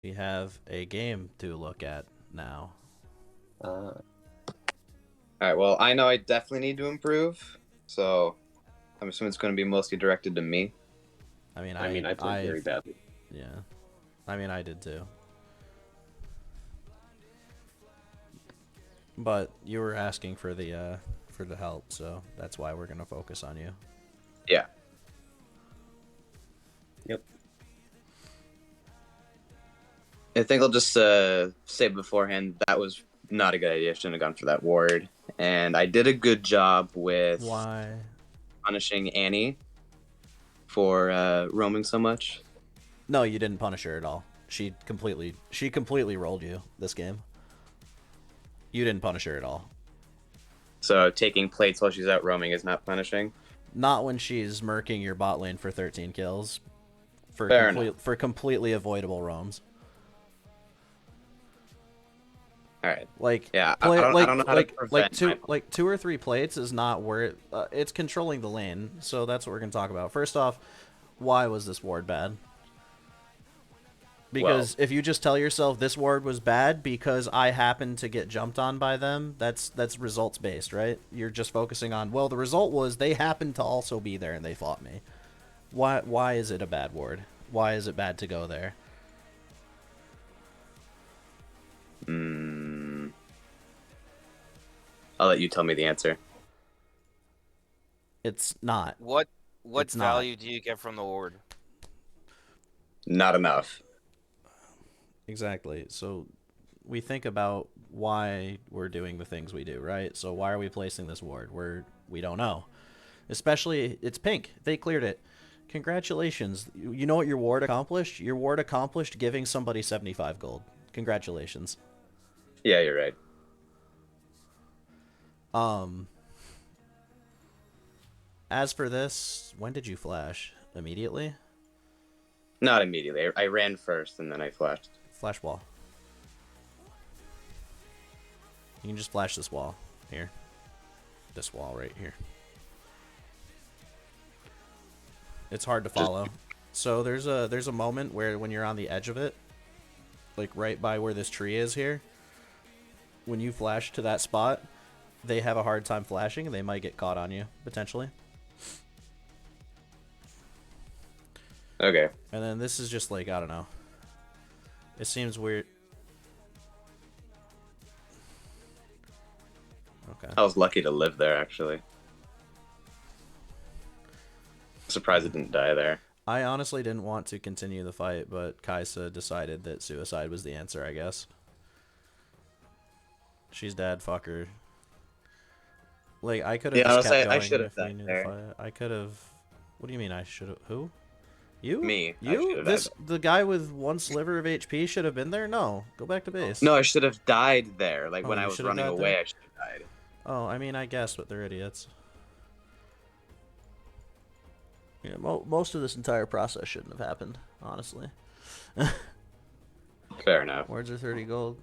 We have a game to look at now. All right. Well, I know I definitely need to improve, so I'm assuming it's going to be mostly directed to me. I mean, I played very badly. yeah. I mean, I did too. But you were asking for the help, so that's why we're gonna focus on you. Yeah. Yep. I think I'll just say beforehand that was not a good idea. I shouldn't have gone for that ward. And I did a good job with Why? punishing Annie for roaming so much. No, you didn't punish her at all. She completely rolled you this game. You didn't punish her at all. So taking plates while she's out roaming is not punishing. Not when she's murking your bot lane for 13 kills. Fair enough. For completely avoidable roams. All right. Like Yeah, play, I don't know how to prevent like two or three plates is not where it's controlling the lane. So that's what we're gonna talk about. First off, why was this ward bad? Because if you just tell yourself this ward was bad because I happened to get jumped on by them, that's results based, right? You're just focusing on, well, the result was they happened to also be there and they fought me. Why is it a bad ward? Why is it bad to go there? I'll let you tell me the answer. It's not. What It's not. value do you get from the ward? Not enough. Exactly. So we think about why we're doing the things we do, right? So why are we placing this ward? We don't know. Especially, it's pink. They cleared it. Congratulations. You know what your ward accomplished? Your ward accomplished giving somebody 75 gold. Congratulations. Yeah, you're right. As for this, when did you flash? Immediately? Not immediately. I ran first and then I flashed. Flash wall. You can just flash this wall. Here. This wall right here. It's hard to follow. So there's a moment where when you're on the edge of it, like right by where this tree is here, when you flash to that spot, they have a hard time flashing and they might get caught on you, potentially. Okay. And then this is just like, I don't know. It seems weird. Okay. I was lucky to live there, actually. Surprised it didn't die there. I honestly didn't want to continue the fight, but Kaisa decided that suicide was the answer, I guess. She's dead, fuck her. Like, I could have just kept going I should have if we died knew the there. fight. I could have... What do you mean I should have... Who? You? Me. I You? should've died The guy with one sliver of HP should have been there? No. Go back to base. No, I should have died there. Like, Oh, when you I was should have running died away, there? I should have died. Oh, I mean, I guess, but they're idiots. Yeah, most of this entire process shouldn't have happened, honestly. Fair enough. Words are 30 gold.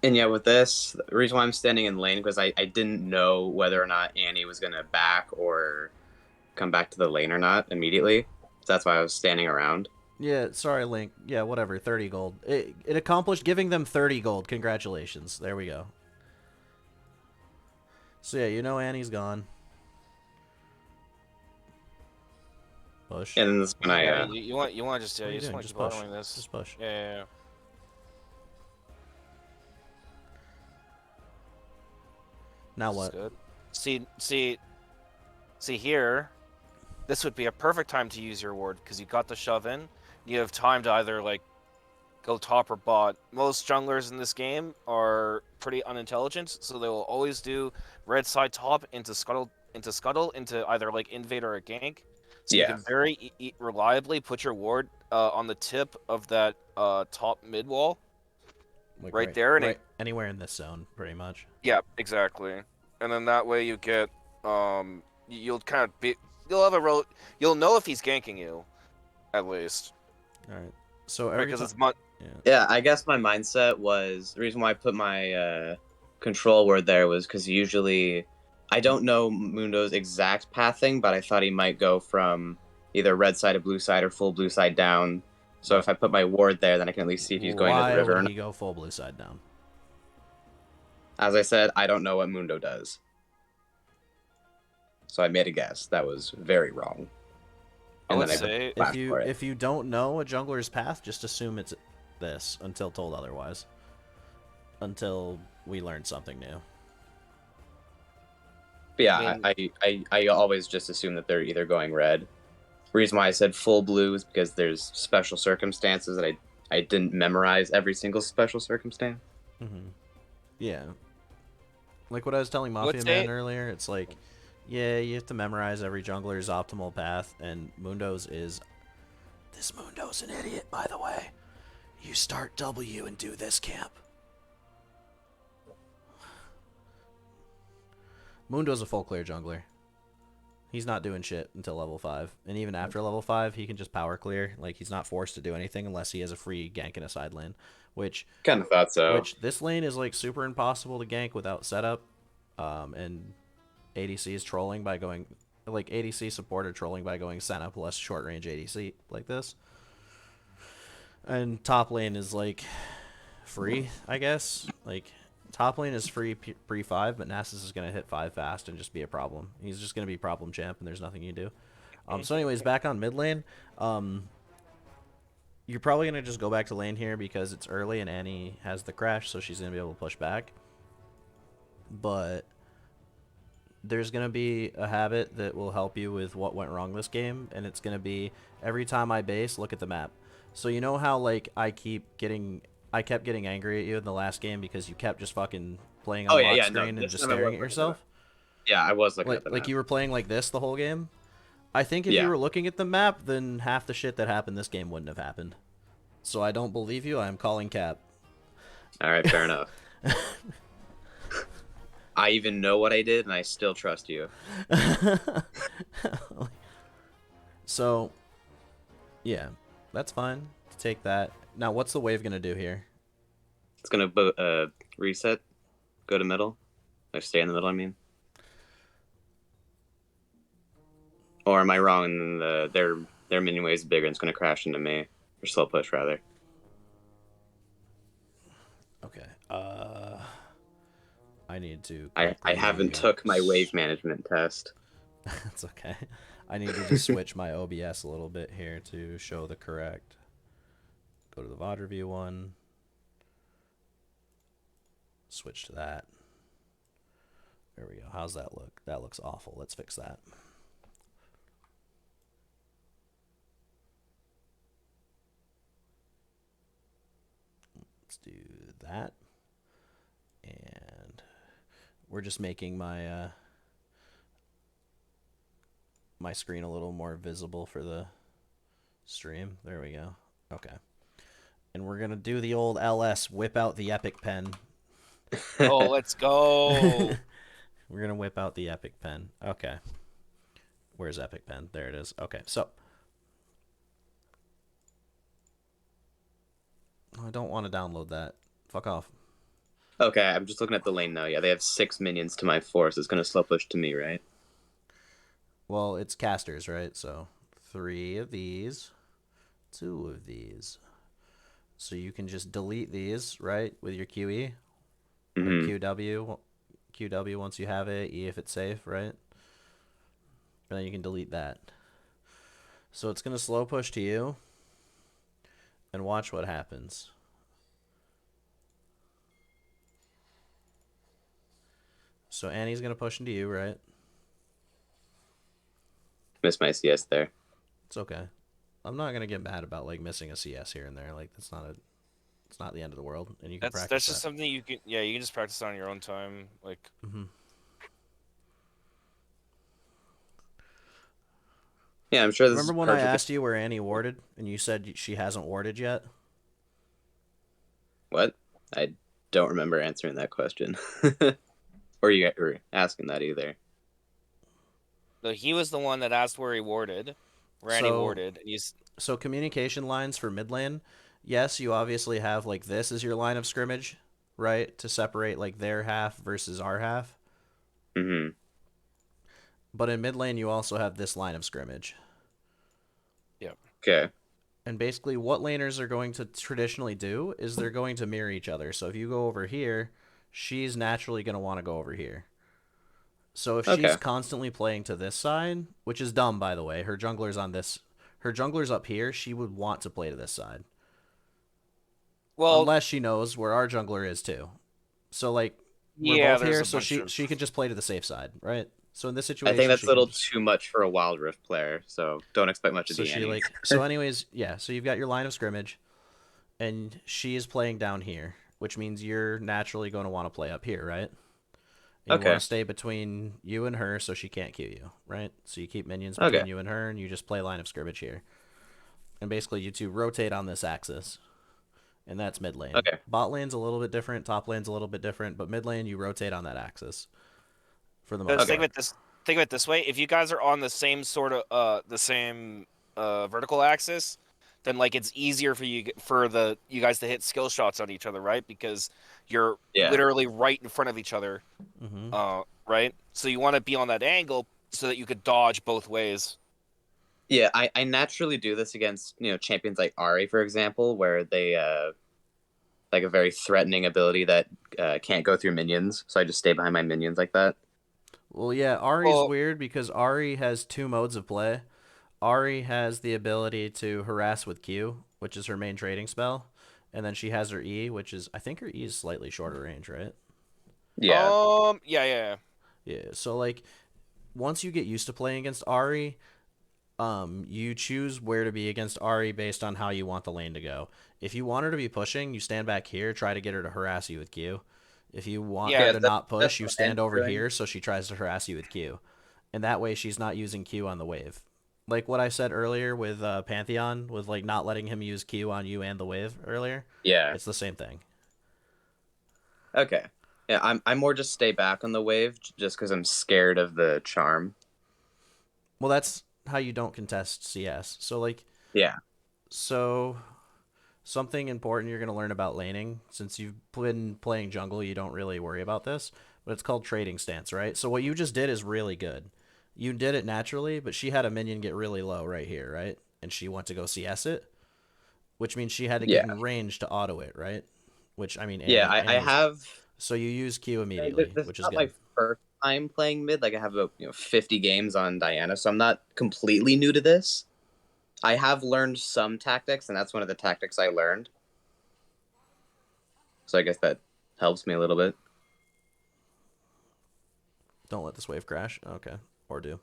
And yeah, with this, the reason why I'm standing in lane, because I didn't know whether or not Annie was going to back or come back to the lane or not immediately. So that's why I was standing around. Yeah, sorry, Link. Yeah, whatever, 30 gold. It accomplished giving them 30 gold. Congratulations. There we go. So yeah, you know Annie's gone. Push. And then this when I... Yeah, you want to just What are you just doing? want to Just keep push. following this. Just push. Yeah. Now This is what? good. See here. This would be a perfect time to use your ward because you got the shove in. You have time to either like go top or bot. Most junglers in this game are pretty unintelligent, so they will always do red side top into scuttle into either like invade or a gank. So you can very reliably put your ward on the tip of that top mid wall, Like right there, and right anywhere in this zone, pretty much. yeah, exactly. And then that way you get you'll kind of be you'll know if he's ganking you, at least. All right. So every Because time... it's Yeah, I guess my mindset was... The reason why I put my control word there was because usually... I don't know Mundo's exact pathing, but I thought he might go from either red side to blue side or full blue side down. So if I put my ward there, then I can at least see if he's going to the Why river. would he go full blue side down? As I said, I don't know what Mundo does. So I made a guess. That was very wrong. I And would then I say flashed for it. If you don't know a jungler's path, just assume it's this until told otherwise. Until we learn something new. But yeah, I always just assume that they're either going red. The reason why I said full blue is because there's special circumstances that I didn't memorize every single special circumstance. Mm-hmm. Yeah. Like what I was telling I would Mafia say Man earlier, it's like, yeah, you have to memorize every jungler's optimal path, and Mundo's is... This Mundo's an idiot, by the way. You start W and do this camp. Mundo's a full clear jungler. He's not doing shit until level 5. And even after level 5, he can just power clear. Like, he's not forced to do anything unless he has a free gank in a side lane. Which Kind of thought so. this lane is, like, super impossible to gank without setup. And ADC is trolling by going... Like, ADC support are trolling by going Senna plus short-range ADC like this. And top lane is, like, free, I guess. Like... Top lane is free pre-5, but Nasus is going to hit 5 fast and just be a problem. He's just going to be problem champ, and there's nothing you do. So anyways, back on mid lane. You're probably going to just go back to lane here because it's early and Annie has the crash, so she's going to be able to push back. But there's going to be a habit that will help you with what went wrong this game, and it's going to be every time I base, look at the map. So you know how, like, I kept getting angry at you in the last game because you kept just fucking playing on lock screen and just staring at yourself? Yeah, I was looking at the map. Like you were playing like this the whole game? I think if you were looking at the map, then half the shit that happened this game wouldn't have happened. So I don't believe you. I'm calling cap. Alright, fair enough. I even know what I did, and I still trust you. So, yeah, that's fine. Take that. Now, what's the wave going to do here? It's going to reset, go to middle. Or stay in the middle, I mean. Or am I wrong and then their minion wave is bigger and it's going to crash into me? Or slow push, rather. Okay. I need to... I haven't took my wave management test. That's okay. I need to just switch my OBS a little bit here to show the correct... Go to the VOD review one. Switch to that. There we go. How's that look? That looks awful. Let's fix that. Let's do that. And we're just making my my screen a little more visible for the stream. There we go. Okay. And we're going to do the old LS, whip out the epic pen. Oh, let's go. We're going to whip out the epic pen. Okay. Where's epic pen? There it is. Okay, so. I don't want to download that. Fuck off. Okay, I'm just looking at the lane now. Yeah, they have 6 minions to my 4, so it's going to slow push to me, right? Well, it's casters, right? So 3 of these, 2 of these. So you can just delete these, right, with your QE? Mm-hmm. Or QW once you have it, E if it's safe, right? And then you can delete that. So it's going to slow push to you. And watch what happens. So Annie's going to push into you, right? Missed my CS there. It's okay. I'm not going to get mad about like missing a CS here and there. Like it's not the end of the world, and you can practice That's just something you can you can just practice on your own time, like. Mm-hmm. Yeah, I'm sure this Remember is when I asked you where Annie warded, and you said she hasn't warded yet? What? I don't remember answering that question. Or you were asking that either. So he was the one that asked where he warded. Randy warded. And So communication lines for mid lane, yes, you obviously have like this is your line of scrimmage, right? To separate like their half versus our half. Mm-hmm. But in mid lane, you also have this line of scrimmage. Yep. Okay. And basically, what laners are going to traditionally do is they're going to mirror each other. So if you go over here, she's naturally going to want to go over here. So if she's Okay. constantly playing to this side, which is dumb by the way, her jungler's on this, her jungler's up here, she would want to play to this side. Well, Unless she knows where our jungler is too. So like we're yeah, both there's here, a so bunch she of. can just play to the safe side, right? So in this I think situation, that's she a can little just too much for a Wild Rift player, so don't expect much of so the she Annie. like so anyways, yeah. So you've got your line of scrimmage, and she is playing down here, which means you're naturally going to want to play up here, right? And you want Okay. to stay between you and her so she can't Q you, right? So you keep minions Okay. between you and her, and you just play line of scrimmage here. And basically, you two rotate on this axis, and that's mid lane. Okay. Bot lane's a little bit different, top lane's a little bit different, but mid lane, you rotate on that axis for the most Because Okay. part. think of it this way: if you guys are on the same sort of the same vertical axis, then like it's easier for you guys to hit skill shots on each other, right? Because you're Yeah. literally right in front of each other, Mm-hmm. right? So you want to be on that angle so that you could dodge both ways. Yeah, I naturally do this against, champions like Ari, for example, where they like a very threatening ability that can't go through minions, so I just stay behind my minions like that. Well, yeah, Ari's Well, weird because Ari has two modes of play. Ari has the ability to harass with Q, which is her main trading spell, and then she has her E, which is I think her E is slightly shorter range, right? Yeah. yeah. Yeah. So like once you get used to playing against Ari, you choose where to be against Ari based on how you want the lane to go. If you want her to be pushing, you stand back here, try to get her to harass you with Q. If you want Yeah, her Yeah, to that's not that's push, you what I stand ended up over doing. here so she tries to harass you with Q. And that way she's not using Q on the wave. Like what I said earlier with Pantheon, with like not letting him use Q on you and the wave earlier, Yeah. it's the same thing. Okay. Yeah, I'm more just stay back on the wave just because I'm scared of the charm. Well, that's how you don't contest CS. So like, Yeah. so something important you're going to learn about laning, since you've been playing jungle, you don't really worry about this, but it's called trading stance, right? So what you just did is really good. You did it naturally, but she had a minion get really low right here, right? And she went to go CS it, which means she had to get Yeah. in range to auto it, right? Which I mean, Yeah. I Annie's. have. So you use Q immediately, This is which is not good. my first time playing mid. Like I have about 50 games on Diana, so I'm not completely new to this. I have learned some tactics, and that's one of the tactics I learned. So I guess that helps me a little bit. Don't let this wave crash. Okay, or do.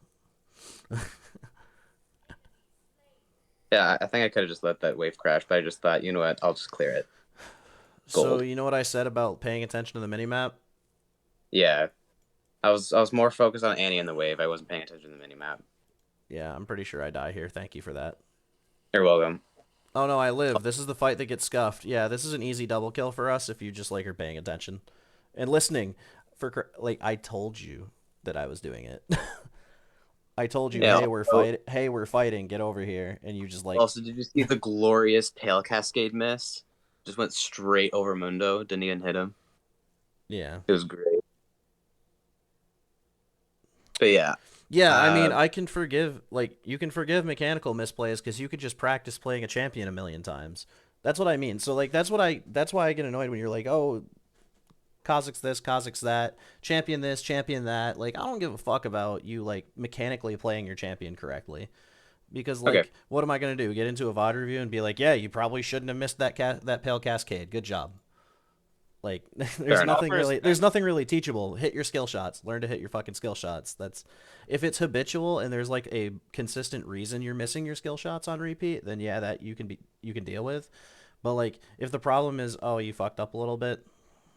Yeah, I think I could have just let that wave crash, but I just thought, you know what, I'll just clear it. So Gold. you know what I said about paying attention to the minimap? Yeah, I was more focused on Annie and the wave. I wasn't paying attention to the minimap. Yeah, I'm pretty sure I die here. Thank you for that. You're welcome. Oh no, I live. This is the fight that gets scuffed. Yeah, this is an easy double kill for us if you just like are paying attention and listening. For like, I told you that I was doing it. I told you, Yeah. hey, we're Also, fight. Hey, we're fighting. Get over here, and you just like, also, did you see the glorious Pale Cascade miss? Just went straight over Mundo. Didn't even hit him. yeah, It was great. But yeah, yeah. I mean, uh, I can forgive like you can forgive mechanical misplays because you could just practice playing a champion a million times. That's what I mean. So like, that's why I get annoyed when you're like, oh, Kazakh's this, Kazakh's that, champion this, champion that. Like, I don't give a fuck about you like mechanically playing your champion correctly. Because okay, like, what am I gonna do? Get into a VOD review and be like, yeah, you probably shouldn't have missed that pale cascade. Good job. Like, fair enough. there's nothing really teachable. Hit your skill shots. Learn to hit your fucking skill shots. That's if it's habitual and there's like a consistent reason you're missing your skill shots on repeat, then yeah, that you can deal with. But like, if the problem is, oh, you fucked up a little bit,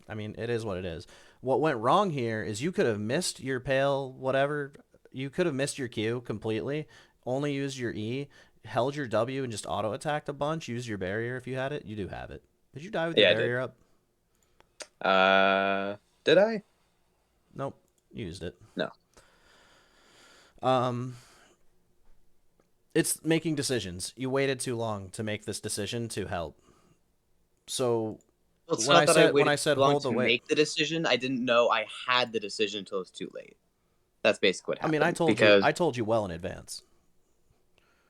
I mean, it is what it is. What went wrong here is you could have missed your pale whatever. You could have missed your Q completely. Only used your E, held your W, and just auto attacked a bunch. Used your barrier if you had it. You do have it. Did you die with your Yeah, I did. barrier up? Did I? Nope. You used it. No. Um, it's making decisions. You waited too long to make this decision to help. So Well, it's not that I when waited I said too long hold the to wait, make the decision. I didn't know I had the decision until it was too late. That's basically what I mean, happened. Because I told you well in advance.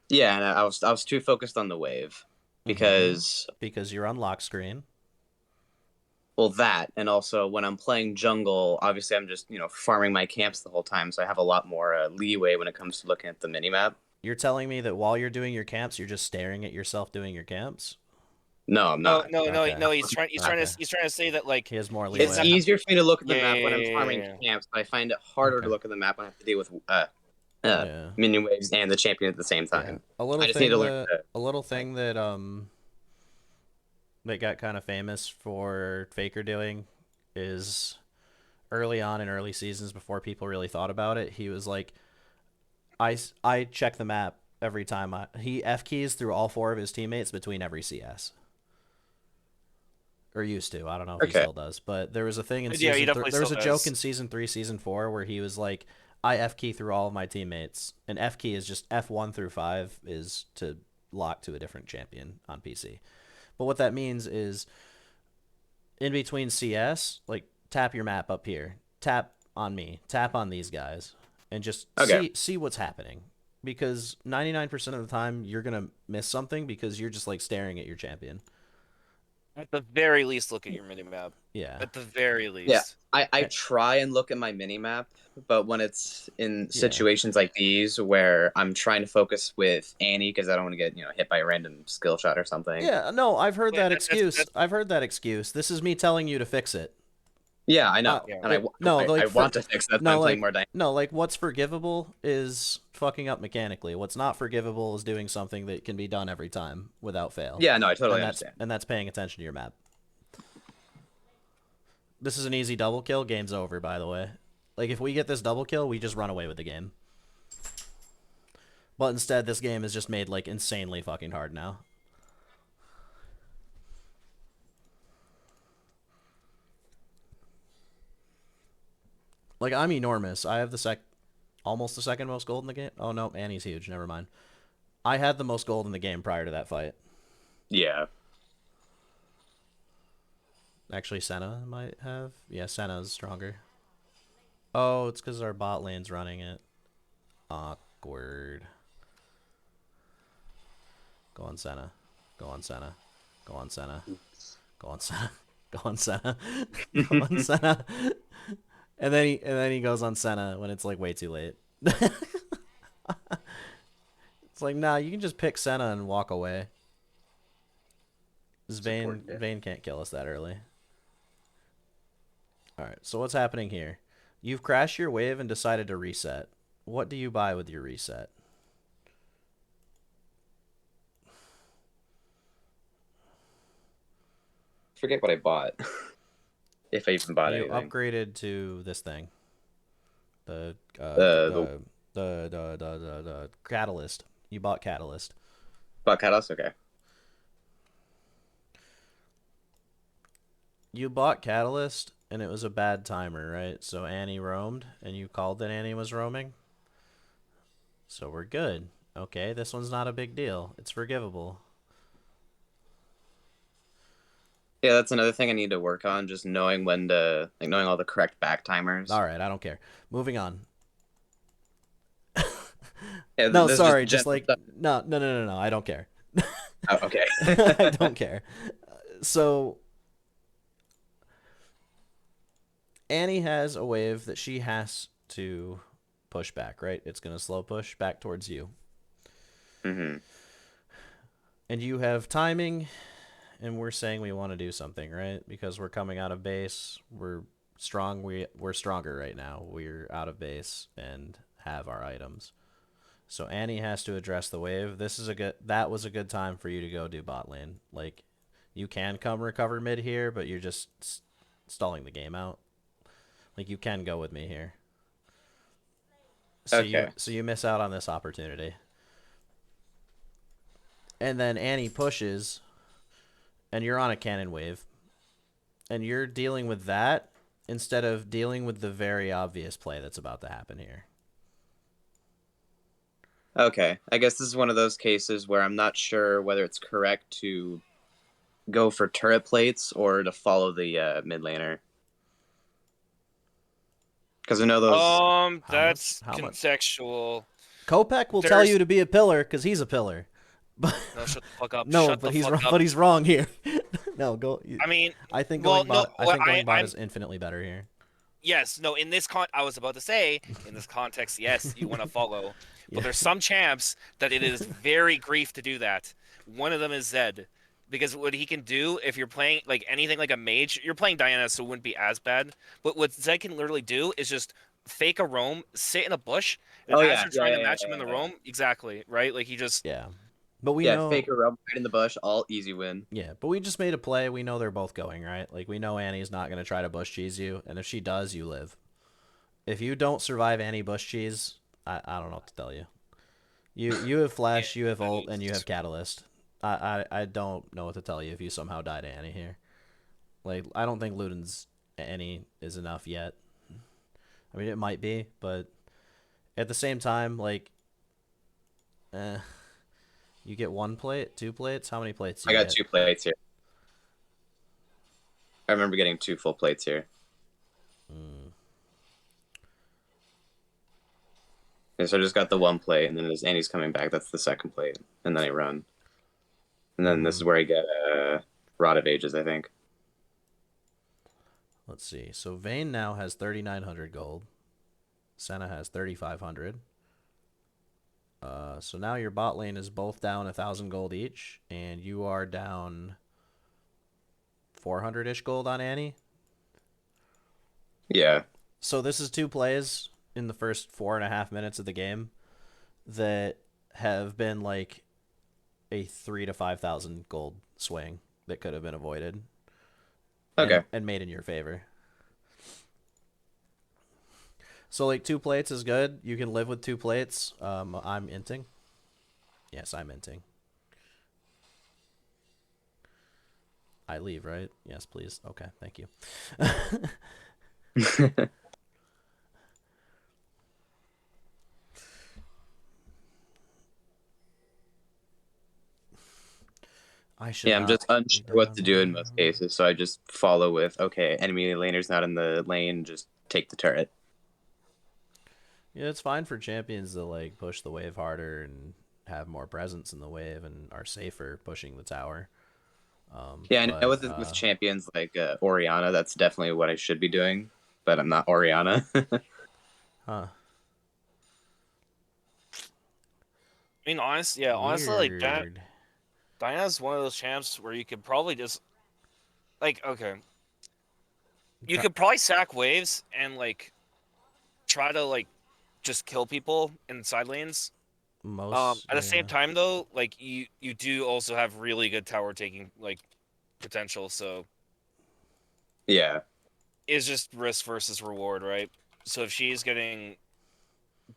Yeah, and I was too focused on the wave Mm-hmm. because Because you're on lock screen. well that and also when I'm playing jungle, obviously I'm just farming my camps the whole time, so I have a lot more leeway when it comes to looking at the minimap. You're telling me that while you're doing your camps, you're just staring at yourself doing your camps? No, I'm No, not. no, no, Okay. no. Okay. He's trying to say that like He has more he doesn't It's have leeway. to. easier for me to look at the Yeah, map yeah, when I'm yeah, farming yeah, yeah. camps, but I find it harder to Okay. look at the map when I have to deal with Yeah. minion waves and the champion at the same Yeah. time. I just need to learn to. A little Like, thing that got kind of famous for Faker doing is early on in early seasons before people really thought about it, he was like, I check the map every time he F keys through all four of his teammates between every CS. Or used to. I don't know if he okay, still does. But there was a thing in Yeah, he definitely there was still a joke does. in season 3, season 4 where he was like, I F key through all of my teammates. And F key is just F1 through 5 is to lock to a different champion on PC. But what that means is in between CS, like tap your map up here, tap on me, tap on these guys, and just okay, see what's happening. Because 99% of the time you're gonna miss something because you're just like staring at your champion. At the very least, look at your minimap. Yeah, At the very yeah. least. I Eh, try and look at my mini map, but when it's in yeah, situations like these where I'm trying to focus with Annie because I don't want to get hit by a random skill shot or something. yeah. No, I've heard Yeah, that that, that's excuse. that's I've heard that excuse. This is me telling you to fix it. Yeah, I know, yeah. and No, I like want to fix that. So no, I'm playing like more dynamic. no, like what's forgivable is fucking up mechanically. What's not forgivable is doing something that can be done every time without fail, Yeah, no, I totally understand. and that's paying attention to your map. This is an easy double kill. Game's over, by the way. Like if we get this double kill, we just run away with the game. But instead, this game is just made like insanely fucking hard now. Like I'm enormous. I have almost the second most gold in the game. Oh no, Annie's huge. Never mind. I had the most gold in the game prior to that fight. Yeah. Actually, Senna might have. Yeah, Senna's stronger. Oh, it's because our bot lane's running it. Awkward. Go on, Senna. Go on, Senna. Go on, Senna. Go on, Senna. Go on, Senna. Go on, Senna. And then he goes on Senna when it's like way too late. It's like, nah, you can just pick Senna and walk away. Support. Yeah. Vayne can't kill us that early. Alright, so what's happening here? You've crashed your wave and decided to reset. What do you buy with your reset? Forget what I bought. If I even bought You anything. upgraded to this thing. The The the catalyst. You bought catalyst. bought Kalos? Okay. You bought catalyst and it was a bad timer, right? So Annie roamed and you called that Annie was roaming. So we're good. Okay, this one's not a big deal. It's forgivable. Yeah, that's another thing I need to work on, just knowing when to knowing all the correct back timers. All right, I don't care. Moving on. Yeah, No, this is just sorry, just general like stuff. no. I don't care. Oh, okay. I don't care. So Annie has a wave that she has to push back, right? It's going to slow push back towards you. hmm And you have timing, and we're saying we want to do something, right? Because we're coming out of base. We're strong. We're stronger right now. We're out of base and have our items. So Annie has to address the wave. That was a good time for you to go do bot lane. Like you can come recover mid here, but you're just stalling the game out. Like you can go with me here. Okay. So you miss out on this opportunity. And then Annie pushes and you're on a cannon wave. And you're dealing with that instead of dealing with the very obvious play that's about to happen here. Okay. I guess this is one of those cases where I'm not sure whether it's correct to go for turret plates or to follow the mid laner. Because I know those. How much? That's How much? contextual. Kopech will tell There's you to be a pillar because he's a pillar. But no, shut the fuck up. no, Shut but the he's fuck wrong. up. But he's wrong here. No, go. I mean, I think well, going no, bot. I think going bot I'm is infinitely better here. yes, no. In this I was about to say, in this context, yes, you want to follow, but Yeah. there's some champs that it is very grief to do that. One of them is Zed, because what he can do if you're playing like anything like a mage, you're playing Diana, so it wouldn't be as bad. But what Zed can literally do is just fake a roam, sit in a bush, and Oh as yeah, you're yeah, trying to yeah, match him yeah, in the yeah. roam, exactly right. Like he just Yeah. But we Yeah, know. Faker rub right in the bush, all easy win. Yeah, but we just made a play. We know they're both going, right? Like, we know Annie's not going to try to bush cheese you, and if she does, you live. If you don't survive Annie bush cheese, I don't know what to tell you. You have yeah, flash, you have ult, and you have it's- catalyst. I don't know what to tell you if you somehow die to Annie here. Like, I don't think Luden's Annie is enough yet. I mean, it might be, but at the same time, like, eh, you get 1 plate, 2 plates. How many plates do I you got get? 2 plates here. I remember getting 2 full plates here. Okay, so I just got the 1 plate, and then as Annie's coming back, that's the 2nd plate, and then I run. And then this is where I get Rod of Ages, I think. Let's see. So Vayne now has 3,900 gold. Senna has 3,500. So now your bot lane is both down 1,000 gold each, and you are down 400-ish gold on Annie. Yeah. So this is 2 plays in the first 4.5 minutes of the game that have been like a 3 to 5,000 gold swing that could have been avoided. Okay. And made in your favor. So like 2 plates is good. You can live with 2 plates. I'm inting. Yes, I'm inting. I leave, right? Yes, please. Okay, thank you. I should Yeah, I'm not just unsure be what to down do in there. most cases, so I just follow with, okay, enemy laner's not in the lane, just take the turret. Yeah, it's fine for champions to like push the wave harder and have more presence in the wave and are safer pushing the tower. Yeah, I know But with champions like Oriana, that's definitely what I should be doing, but I'm not Oriana. huh? I mean, honestly, like that. Weird. Diana's one of those champs where you could probably just like okay, you could probably sack waves and like try to like just kill people in side lanes. Most, At the same yeah. time though, like you do also have really good tower taking like potential, so Yeah. it's just risk versus reward, right? So if she's getting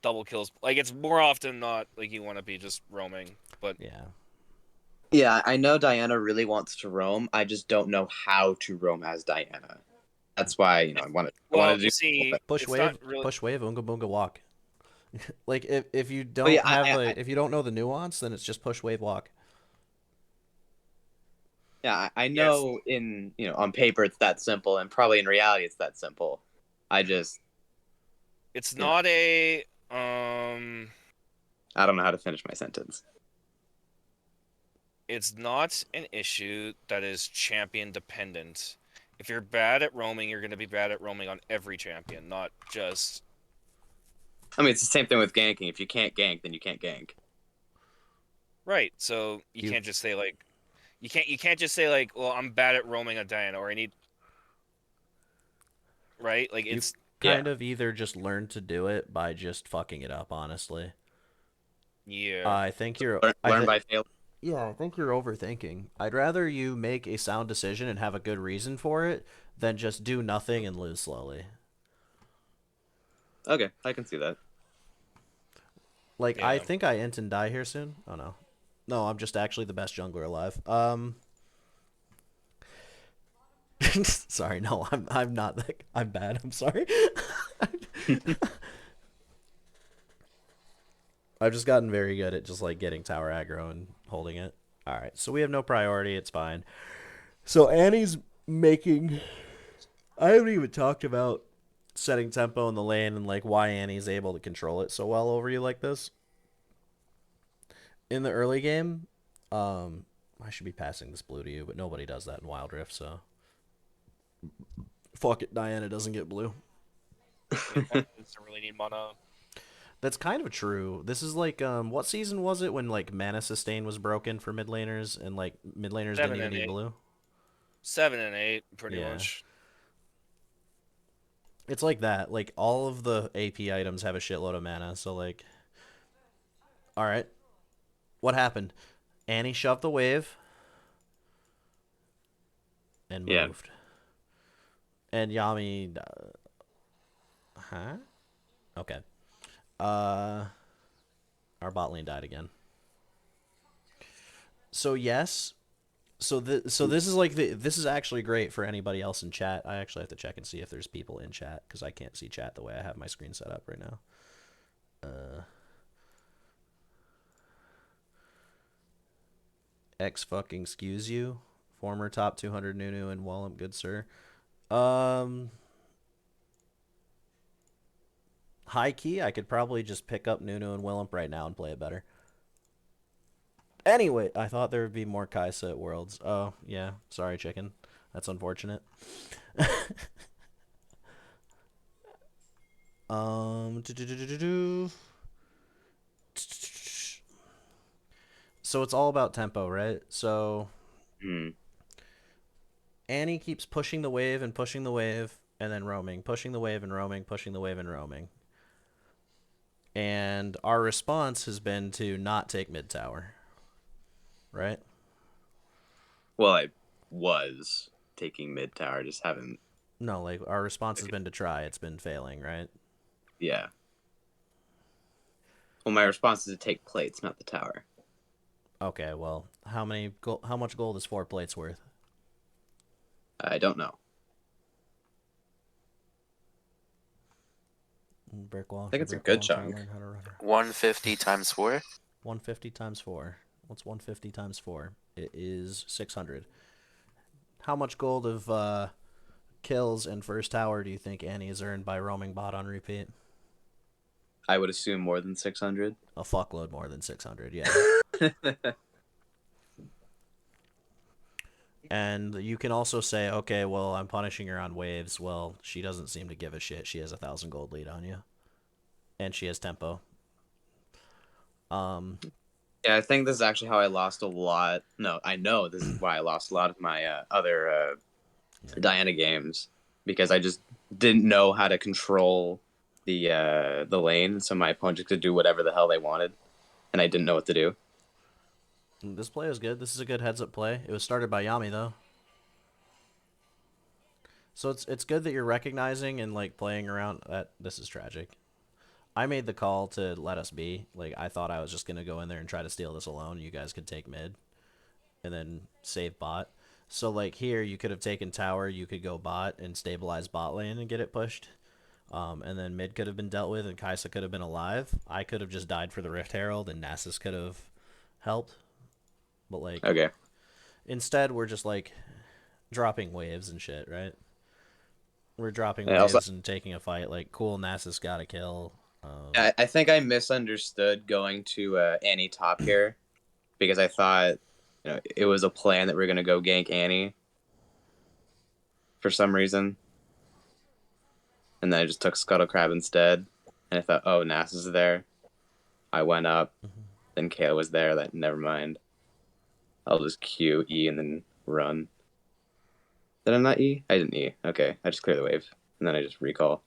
double kills, like it's more often not like you want to be just roaming, but Yeah. Yeah, I know Diana really wants to roam. I just don't know how to roam as Diana. That's why, I wanted well, to do. see, Push it's not wave, really. push wave, unga bunga walk. Like if you But yeah, don't have the if you don't know the nuance, then it's just push wave walk. I Yes, know on paper it's that simple, and probably in reality it's that simple. I just, it's you know, not a I don't know how to finish my sentence. it's not an issue that is champion dependent. If you're bad at roaming, you're going to be bad at roaming on every champion, not just I mean, it's the same thing with ganking. If you can't gank, then you can't gank. right. So you You can't just say like you can't just say like, well, I'm bad at roaming on Diana, or I need right. Like you it's Yeah. kind of either just learn to do it by just fucking it up, honestly. yeah. I think you're Learn by fail. yeah, I think you're overthinking. I'd rather you make a sound decision and have a good reason for it than just do nothing and lose slowly. Okay, I can see that. Like I Yeah. think I int and die here soon. Oh no. No, I'm just actually the best jungler alive. Sorry, no, I'm not like I'm bad. I'm sorry. I've just gotten very good at just like getting tower aggro and holding it. All right, so we have no priority. It's fine. So Annie's making. I haven't even talked about setting tempo in the lane and like why Annie's able to control it so well over you like this. in the early game, I should be passing this blue to you, but nobody does that in Wild Rift, so fuck it. Diana doesn't get blue. Yeah, Diana doesn't really need mana. That's kind of true. This is like, what season was it when like mana sustain was broken for mid laners and like mid laners didn't 7 even and need 8. blue? 7 and 8, pretty Yeah. much. It's like that. Like all of the AP items have a shitload of mana, so like, all right, what happened? Annie shoved the wave and Yeah. moved, and Yami, huh? Okay. Uh, our bot lane died again. So yes. So this is like this is actually great for anybody else in chat. I actually have to check and see if there's people in chat because I can't see chat the way I have my screen set up right now. X fucking skews you, former top 200 Nunu and Wallum, good sir. Um, High key, I could probably just pick up Nunu and Willump right now and play it better. Anyway, I thought there would be more Kaisa at Worlds. Oh, yeah. Sorry, chicken. That's unfortunate. Do-do-do-do-do. So it's all about tempo, right? So Hmm. Annie keeps pushing the wave and pushing the wave and then roaming, pushing the wave and roaming, pushing the wave and roaming. And our response has been to not take mid tower, right? Well, I was taking mid tower, just haven't. No, like our response has been to try. It's been failing, right? Yeah. Well, my response is to take plates, not the tower. Okay, well, how much gold is 4 plates worth? I don't know. Brick wall I think for it's a brick good wall. Try to chunk. learn how to run her. 150 times 4. 150 times 4. What's 150 times 4? It is 600. How much gold of kills and first tower do you think Annie has earned by roaming bot on repeat? I would assume more than 600. A fuckload more than 600, yeah. And you can also say, okay, well, I'm punishing her on waves. Well, she doesn't seem to give a shit. She has 1,000 gold lead on you. And she has tempo. Yeah, I think this is actually how I lost a lot. No, I know this is why I lost a lot of my other Diana games because I just didn't know how to control the lane, so my opponent could do whatever the hell they wanted, and I didn't know what to do. This play is good. This is a good heads-up play. It was started by Yami, though. So it's good that you're recognizing and, like, playing around. This is tragic. I made the call to let us be. Like, I thought I was just going to go in there and try to steal this alone. You guys could take mid and then save bot. So, like, here, you could have taken tower. You could go bot and stabilize bot lane and get it pushed. And then mid could have been dealt with and Kaisa could have been alive. I could have just died for the Rift Herald and Nasus could have helped. But, like, Okay. instead, we're just, like, dropping waves and shit, right? We're dropping Yeah, also, waves and taking a fight. Like, cool, Nasus got a kill. I think I misunderstood going to Annie top here because I thought it was a plan that we are gonna go gank Annie for some reason, and then I just took Scuttle Crab instead. And I thought, oh, Nasus is there. I went up, then Kayla was there. That never mind. I'll just Q, E, and then run. Did I not E? I didn't E. Okay, I just clear the wave, and then I just recall.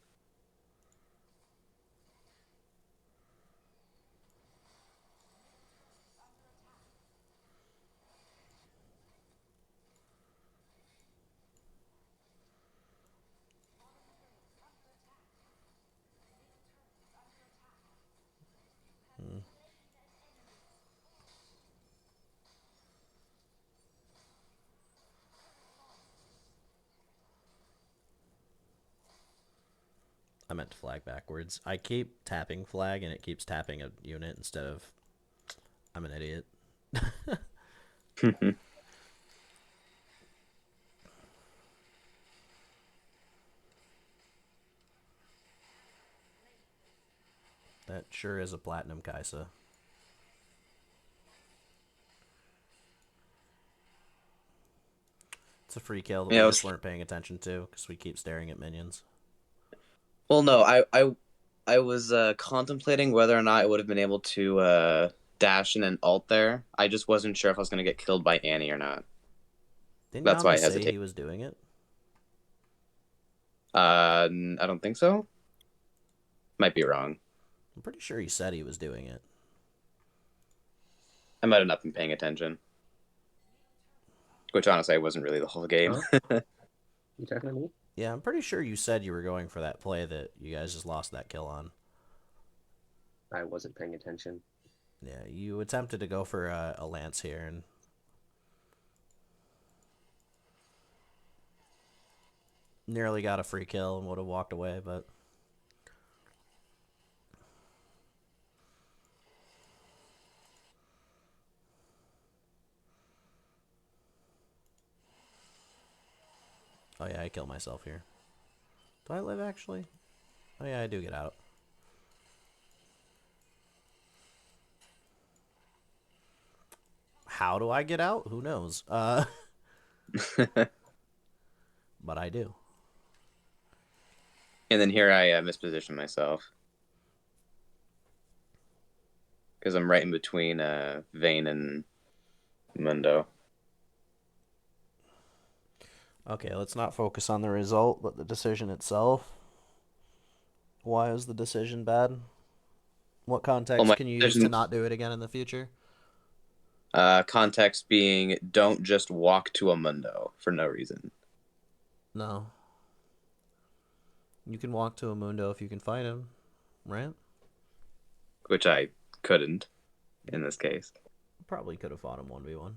I meant to flag backwards. I keep tapping flag and it keeps tapping a unit instead of... I'm an idiot. That sure is a platinum Kaisa. It's a free kill that Yeah, we I just was, weren't paying attention to because we keep staring at minions. well, no, I was contemplating whether or not I would have been able to dash in an ult there. I just wasn't sure if I was going to get killed by Annie or not. Didn't That's why Yami I say hesitate. he was doing it? I don't think so. Might be wrong. I'm pretty sure he said he was doing it. I might have not been paying attention. Which honestly, I wasn't really the whole game. Huh? You talking to me? Yeah, I'm pretty sure you said you were going for that play that you guys just lost that kill on. I wasn't paying attention. Yeah, you attempted to go for a lance here and nearly got a free kill and would have walked away, but oh yeah, I killed myself here. Do I live actually? Oh yeah, I do get out. How do I get out? Who knows? But I do. And then here I mispositioned myself. Because I'm right in between Vayne and Mundo. Okay, let's not focus on the result, but the decision itself. Why is the decision bad? What context Well, my can you use to decision, not do it again in the future? context being, don't just walk to a Mundo for no reason. No. You can walk to a Mundo if you can fight him, right? Which I couldn't in this case. Probably could have fought him 1v1.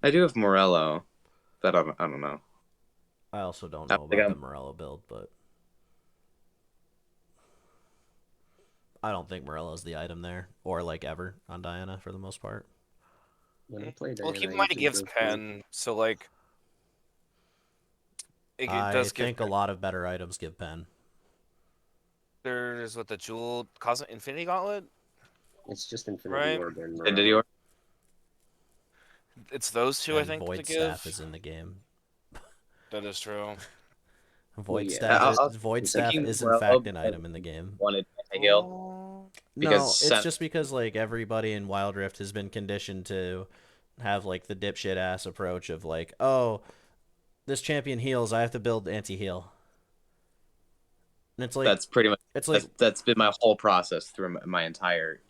I do have Morello, but I don't know. I also don't I know think about the I'm- Morello build, but I don't think Morello's the item there, or like ever on Diana for the most part. When I play Well, Diana, keep I in mind it usually gives go for pen, so like it I does give. think a lot of better items give pen. There's what the jewel Cosmic Infinity Gauntlet. it's just Infinity Right. Orb and And did Morello. It's those two I And think to Void give. Staff is in the game. That is true. Void yeah, Staff, I'll Void it's Staff like- thinking is in Morello fact an because item in the game. wanted anti-heal. Oh. No, Because it's Sen- just because like everybody in Wild Rift has been conditioned to have like the dipshit ass approach of like, oh, this champion heals, I have to build anti-heal. And it's like that's pretty much it's like that's been my whole process through my entire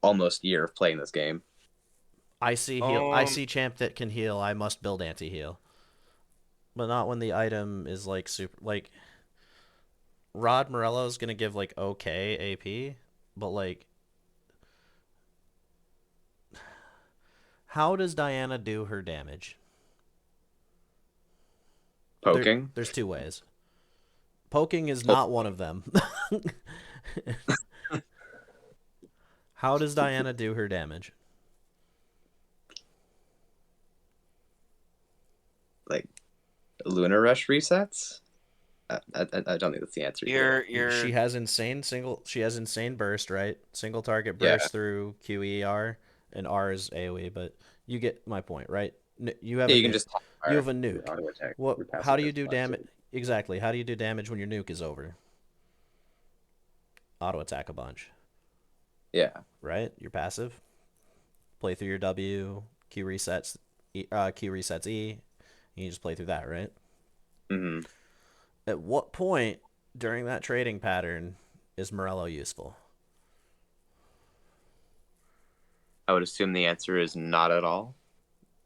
almost year of playing this game. I see champ that can heal, I must build anti-heal. But not when the item is like super like Rod Morello's gonna give like okay AP, but like how does Diana do her damage? Poking. There's two ways. Poking is not one of them. How does Diana do her damage? Like Lunar Rush resets. I don't think that's the answer here. You're She has insane burst, right? Single target Yeah. burst through QER, and R is AoE, but you get my point, right? You have Yeah, a you can nuke. just You have a Your nuke. auto attack. What? your passive How do you is do flat, damage? so- Exactly. How do you do damage when your nuke is over? Auto attack a bunch, Yeah. right? You're passive. Play through your W. Q resets. Q resets E. And you just play through that, right? hmm At what point during that trading pattern is Morello useful? I would assume the answer is not at all.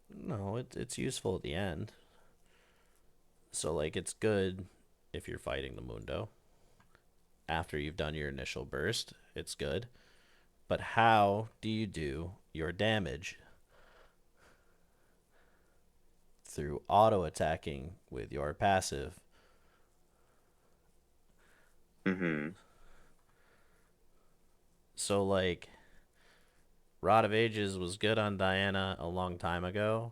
No, it's useful at the end. So, like, it's good if you're fighting the Mundo. After you've done your initial burst, it's good. But how do you do your damage? Through auto-attacking with your passive. hmm So, like, Rod of Ages was good on Diana a long time ago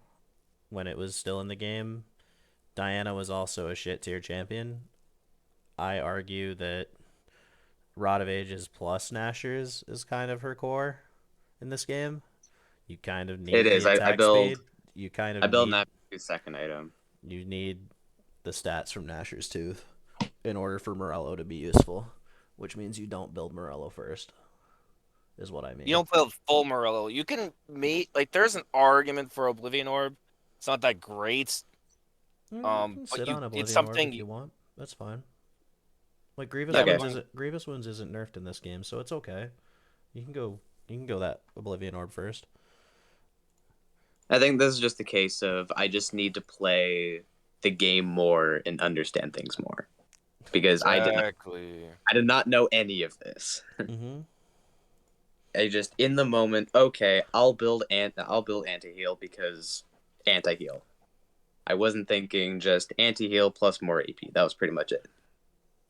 when it was still in the game. Diana was also a shit tier champion. I argue that Rod of Ages plus Nashers is kind of her core in this game. You kind of need It the is. I attack build speed. you kind I of built need Nash's second item. you need the stats from Nasher's Tooth in order for Morello to be useful, which means you don't build Morello first. Is what I mean. You don't build full Morello. You can meet like there's an argument for Oblivion Orb. It's not that great. You can But sit on it's Oblivion Orb something if you want. That's fine. Like Yeah, but Grievous Wounds isn't nerfed in this game, so it's okay. You can go that Oblivion Orb first. I think this is just a case of I just need to play the game more and understand things more because exactly. I did not know any of this. Mm-hmm. I just in the moment, okay, I'll build anti-heal because anti-heal. I wasn't thinking just anti-heal plus more AP. That was pretty much it.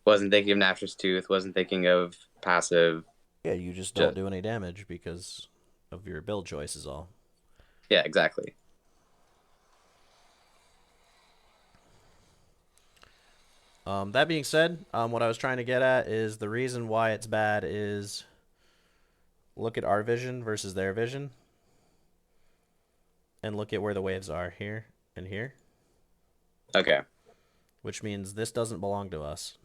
Wasn't thinking of Nash's Tooth, wasn't thinking of passive. Yeah, you just don't do any damage because of your build choice is all. Yeah, exactly. That being said, what I was trying to get at is the reason why it's bad is look at our vision versus their vision. And look at where the waves are here and here. Okay. Which means this doesn't belong to us.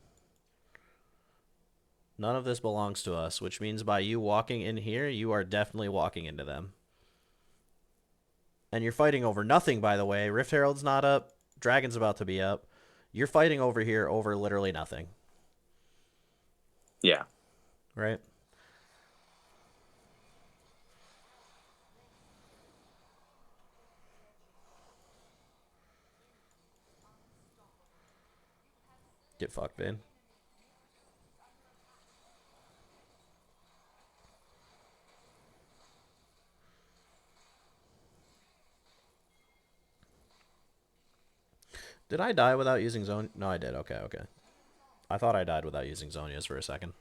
None of this belongs to us, which means by you walking in here, you are definitely walking into them. And you're fighting over nothing, by the way. Rift Herald's not up. Dragon's about to be up. You're fighting over here over literally nothing. Yeah. Right? Get fucked, Vayne. Did I die without using Zone? No, I did. Okay, okay. I thought I died without using Zonia's for a second.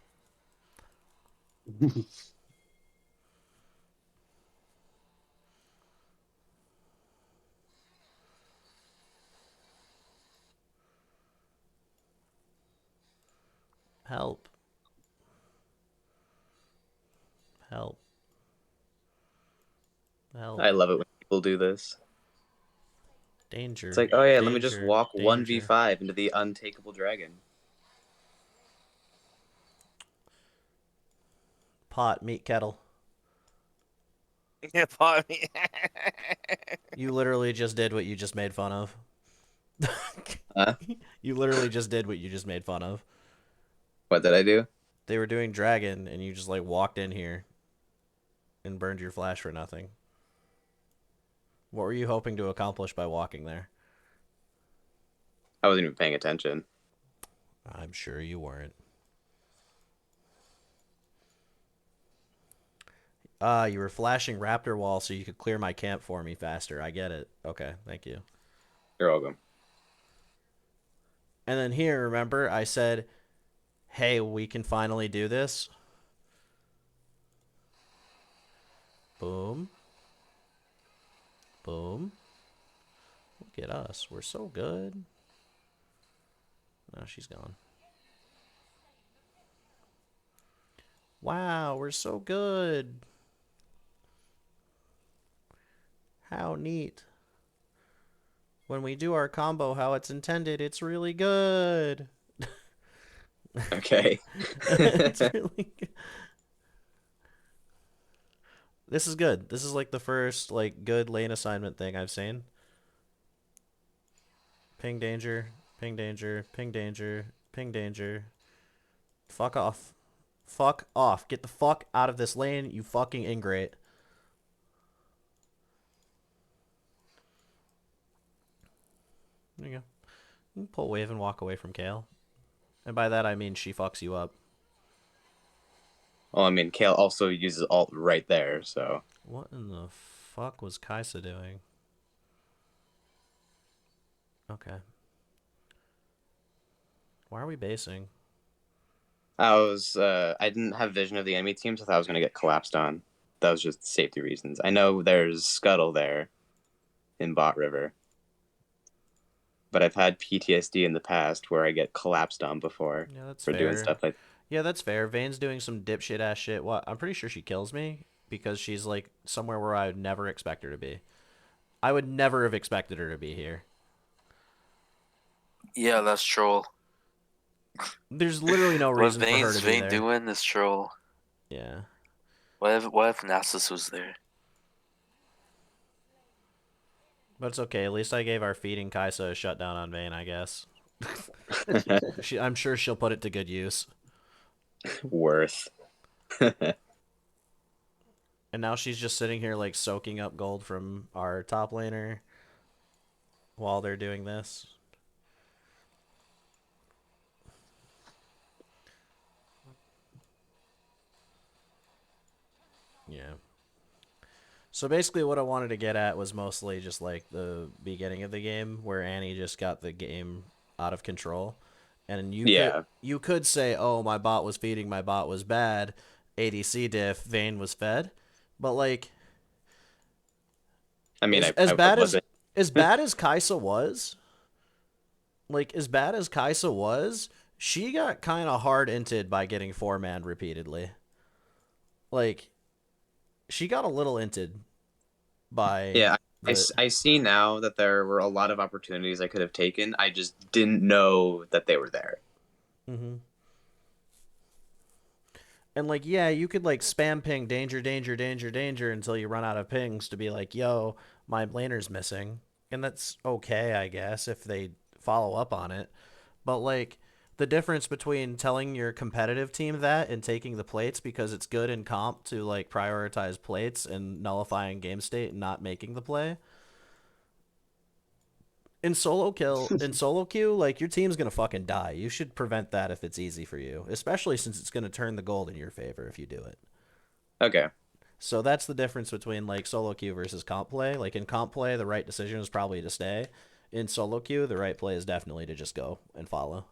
Help. Help. Help. I love it when people do this. Danger. It's like, oh yeah, danger, let me just walk danger. 1v5 into the untakeable dragon. Pot, meat kettle. Yeah, pot me. You literally just did what you just made fun of. Huh? You literally just did what you just made fun of. What did I do? They were doing dragon, and you just like walked in here and burned your flash for nothing. What were you hoping to accomplish by walking there? I wasn't even paying attention. I'm sure you weren't. You were flashing Raptor Wall so you could clear my camp for me faster. I get it. Okay, thank you. You're welcome. And then here, remember, I said, hey, we can finally do this. Boom. Boom. Look at us. We're so good. No, she's gone. Wow, we're so good. How neat. When we do our combo how it's intended, it's really good. Okay. It's really good. This is good. This is like the first like good lane assignment thing I've seen. Ping danger, ping danger, ping danger, ping danger. Fuck off. Fuck off. Get the fuck out of this lane, you fucking ingrate. There you go. You can pull wave and walk away from Kale. And by that I mean she fucks you up. Well, I mean, Kale also uses alt right there, so. What in the fuck was Kaisa doing? Okay. Why are we basing? I didn't have vision of the enemy team, so I thought I was going to get collapsed on. That was just safety reasons. I know there's Scuttle there in Bot River. But I've had PTSD in the past where I get collapsed on before Yeah, that's for fair. doing stuff like Yeah, that's fair. Vayne's doing some dipshit ass shit. What? I'm pretty sure she kills me because she's like somewhere where I would never expect her to be. I would never have expected her to be here. Yeah, that's troll. There's literally no What reason for her to be Vayne there. doing is troll. Yeah. What if Nasus was there? But it's okay. At least I gave our feeding Kaisa a shutdown on Vayne, I guess. I'm sure she'll put it to good use. Worth. And now she's just sitting here like soaking up gold from our top laner while they're doing this. Yeah. So basically what I wanted to get at was mostly just like the beginning of the game where Annie just got the game out of control. And Yeah. you could say, "Oh, my bot was feeding, my bot was bad. ADC diff, Vayne was fed." But like I mean, as I bad wasn't. as bad as Kaisa was, like as bad as Kaisa was, she got kind of hard inted by getting four-man repeatedly. Like she got a little inted by Yeah, the I see now that there were a lot of opportunities I could have taken. I just didn't know that they were there. mm-hmm. And like, yeah, you could like spam ping danger, danger, danger, danger until you run out of pings to be like, yo, my laner's missing. And that's okay, I guess, if they follow up on it. But like the difference between telling your competitive team that and taking the plates because it's good in comp to like prioritize plates and nullifying game state and not making the play. In solo queue, like your team's gonna fucking die. You should prevent that if it's easy for you, especially since it's gonna turn the gold in your favor if you do it. Okay. So that's the difference between like solo queue versus comp play. Like in comp play, the right decision is probably to stay. In solo queue, the right play is definitely to just go and follow.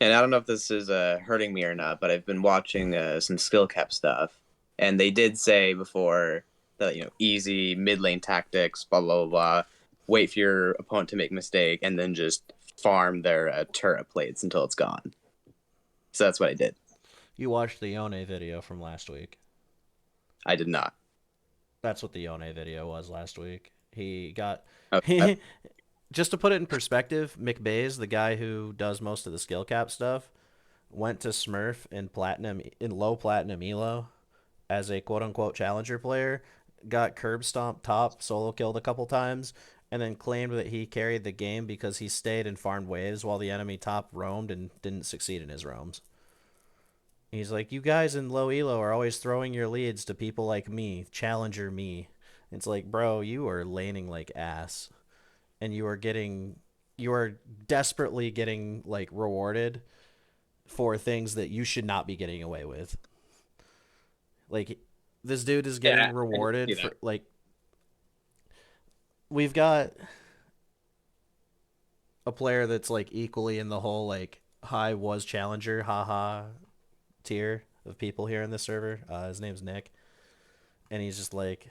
And I don't know if this is hurting me or not, but I've been watching some skill cap stuff, and they did say before that easy mid lane tactics, blah blah blah. Wait for your opponent to make a mistake, and then just farm their turret plates until it's gone. So that's what I did. You watched the Yone video from last week. I did not. That's what the Yone video was last week. He got Okay. just to put it in perspective, McBays, the guy who does most of the skill cap stuff, went to Smurf in low platinum elo as a quote unquote challenger player, got curb stomped top, solo killed a couple times, and then claimed that he carried the game because he stayed and farmed waves while the enemy top roamed and didn't succeed in his roams. He's like, you guys in low elo are always throwing your leads to people like me, challenger me. It's like, bro, you are laning like ass, and you are desperately getting like rewarded for things that you should not be getting away with. Like, this dude is getting Yeah, I can rewarded see for that. like we've got a player that's like equally in the whole like high was challenger haha tier of people here in this server. His name's Nick, and he's like,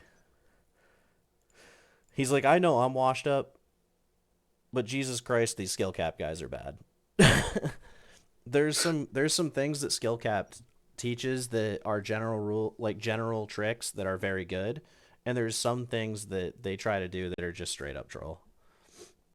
I know I'm washed up, but Jesus Christ, these skill cap guys are bad. There's some things that skill cap teaches that are general tricks that are very good, and there's some things that they try to do that are just straight up troll.